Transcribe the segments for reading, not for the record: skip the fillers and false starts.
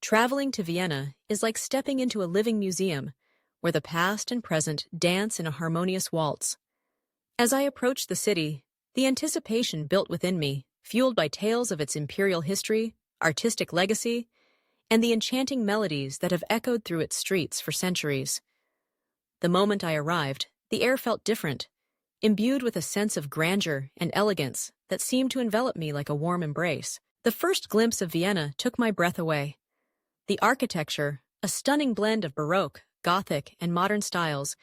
Traveling to Vienna is like stepping into a living museum where the past and present dance in a harmonious waltz. As I approached the city, the anticipation built within me, fueled by tales of its imperial history, artistic legacy, and the enchanting melodies that have echoed through its streets for centuries. The moment I arrived, the air felt different, imbued with a sense of grandeur and elegance that seemed to envelop me like a warm embrace. The first glimpse of Vienna took my breath away. The architecture, a stunning blend of Baroque, Gothic, and modern styles,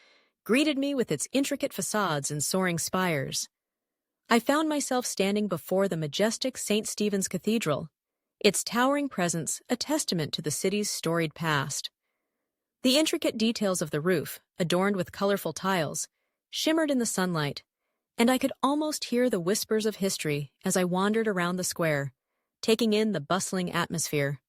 greeted me with its intricate facades and soaring spires. I found myself standing before the majestic St. Stephen's Cathedral, its towering presence a testament to the city's storied past. The intricate details of the roof, adorned with colorful tiles, shimmered in the sunlight, and I could almost hear the whispers of history as I wandered around the square, taking in the bustling atmosphere.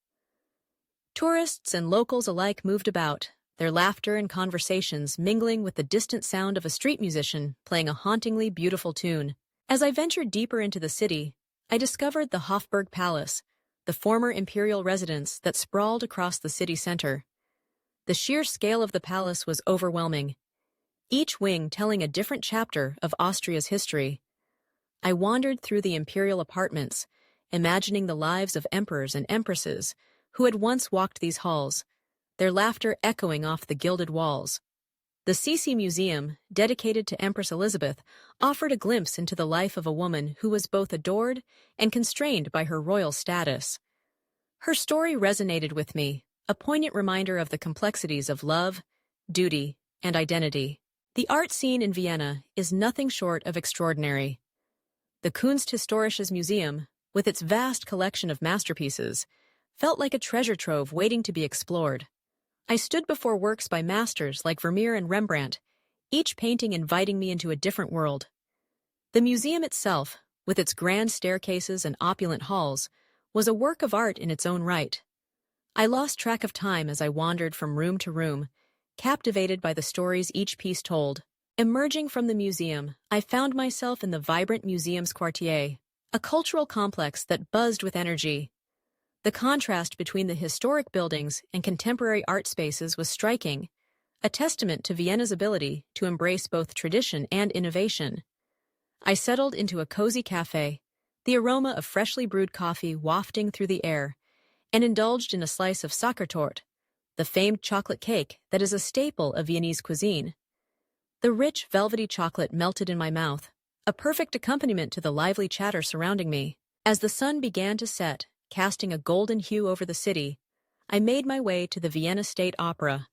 Tourists and locals alike moved about, their laughter and conversations mingling with the distant sound of a street musician playing a hauntingly beautiful tune. As I ventured deeper into the city, I discovered the Schönbrunn Palace, the former imperial residence that sprawled across the city center. The sheer scale of the palace was overwhelming, each wing telling a different chapter of Austria's history. I wandered through the imperial apartments, imagining the lives of emperors and empresses who had once walked these halls, their laughter echoing off the gilded walls. The Sisi Museum, dedicated to Empress Elizabeth, offered a glimpse into the life of a woman who was both adored and constrained by her royal status. Her story resonated with me, a poignant reminder of the complexities of love, duty, and identity. The art scene in Vienna is nothing short of extraordinary. The Kunsthistorisches Museum, with its vast collection of masterpieces, felt like a treasure trove waiting to be explored. I stood before works by masters like Vermeer and Rembrandt, each painting inviting me into a different world. The museum itself, with its grand staircases and opulent halls, was a work of art in its own right. I lost track of time as I wandered from room to room, captivated by the stories each piece told. Emerging from the museum, I found myself in the vibrant Museumsquartier, a cultural complex that buzzed with energy. The contrast between the historic buildings and contemporary art spaces was striking, a testament to Vienna's ability to embrace both tradition and innovation. I settled into a cozy cafe, the aroma of freshly brewed coffee wafting through the air, and indulged in a slice of Sackertorte, the famed chocolate cake that is a staple of Viennese cuisine. The rich, velvety chocolate melted in my mouth, a perfect accompaniment to the lively chatter surrounding me. As the sun began to set, casting a golden hue over the city, I made my way to the Vienna State Opera.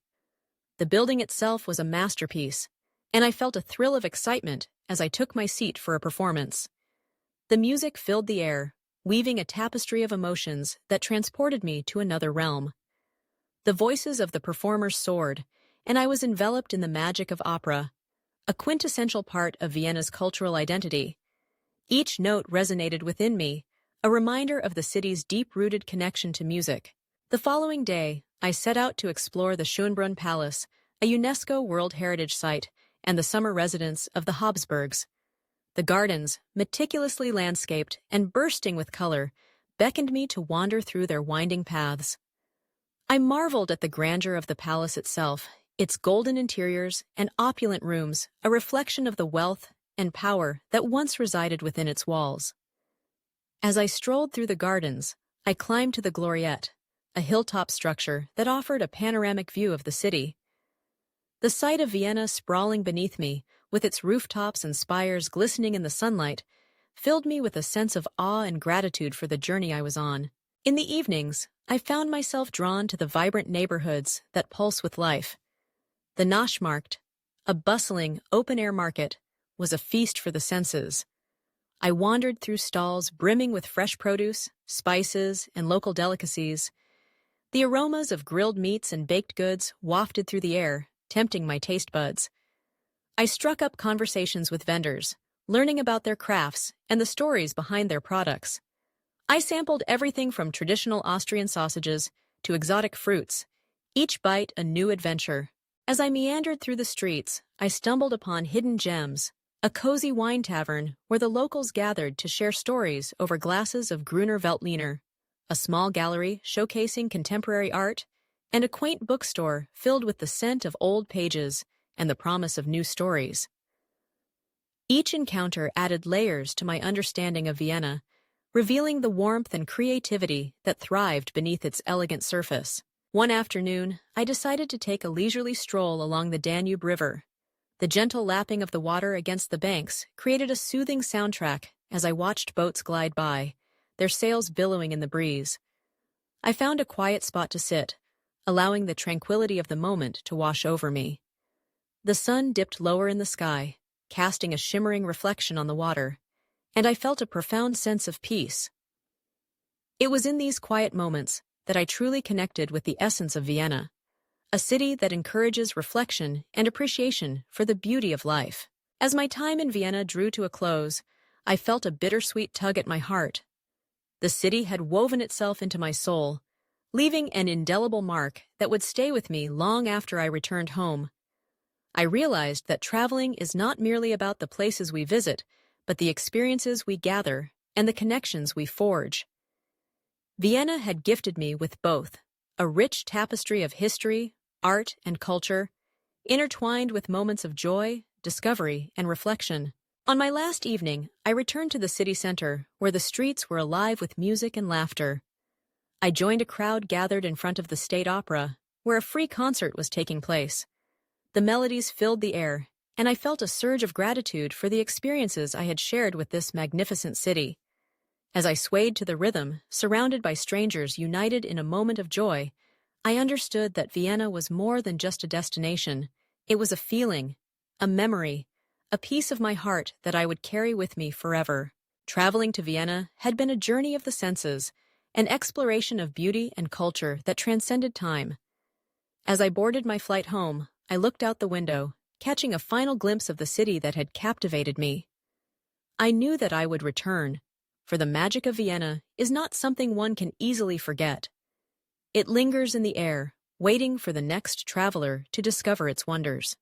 The building itself was a masterpiece, and I felt a thrill of excitement as I took my seat for a performance. The music filled the air, weaving a tapestry of emotions that transported me to another realm. The voices of the performers soared, and I was enveloped in the magic of opera, a quintessential part of Vienna's cultural identity. Each note resonated within me, a reminder of the city's deep-rooted connection to music. The following day, I set out to explore the Schönbrunn Palace, a UNESCO World Heritage Site, and the summer residence of the Habsburgs. The gardens, meticulously landscaped and bursting with color, beckoned me to wander through their winding paths. I marveled at the grandeur of the palace itself, its golden interiors and opulent rooms, a reflection of the wealth and power that once resided within its walls. As I strolled through the gardens, I climbed to the Gloriette, a hilltop structure that offered a panoramic view of the city. The sight of Vienna sprawling beneath me, with its rooftops and spires glistening in the sunlight, filled me with a sense of awe and gratitude for the journey I was on. In the evenings, I found myself drawn to the vibrant neighborhoods that pulse with life. The Naschmarkt, a bustling, open-air market, was a feast for the senses. I wandered through stalls brimming with fresh produce, spices, and local delicacies. The aromas of grilled meats and baked goods wafted through the air, tempting my taste buds. I struck up conversations with vendors, learning about their crafts and the stories behind their products. I sampled everything from traditional Austrian sausages to exotic fruits, each bite a new adventure. As I meandered through the streets, I stumbled upon hidden gems, a cozy wine tavern where the locals gathered to share stories over glasses of Gruner Veltliner, a small gallery showcasing contemporary art, and a quaint bookstore filled with the scent of old pages and the promise of new stories. Each encounter added layers to my understanding of Vienna, revealing the warmth and creativity that thrived beneath its elegant surface. One afternoon, I decided to take a leisurely stroll along the Danube River. The gentle lapping of the water against the banks created a soothing soundtrack as I watched boats glide by, their sails billowing in the breeze. I found a quiet spot to sit, allowing the tranquility of the moment to wash over me. The sun dipped lower in the sky, casting a shimmering reflection on the water, and I felt a profound sense of peace. It was in these quiet moments that I truly connected with the essence of Vienna, a city that encourages reflection and appreciation for the beauty of life. As my time in Vienna drew to a close, I felt a bittersweet tug at my heart. The city had woven itself into my soul, leaving an indelible mark that would stay with me long after I returned home. I realized that traveling is not merely about the places we visit, but the experiences we gather and the connections we forge. Vienna had gifted me with both, a rich tapestry of history, art, and culture, intertwined with moments of joy, discovery, and reflection. On my last evening, I returned to the city center, where the streets were alive with music and laughter. I joined a crowd gathered in front of the State Opera, where a free concert was taking place. The melodies filled the air, and I felt a surge of gratitude for the experiences I had shared with this magnificent city. As I swayed to the rhythm, surrounded by strangers united in a moment of joy, I understood that Vienna was more than just a destination. It was a feeling, a memory, a piece of my heart that I would carry with me forever. Traveling to Vienna had been a journey of the senses, an exploration of beauty and culture that transcended time. As I boarded my flight home, I looked out the window, catching a final glimpse of the city that had captivated me. I knew that I would return, for the magic of Vienna is not something one can easily forget. It lingers in the air, waiting for the next traveler to discover its wonders.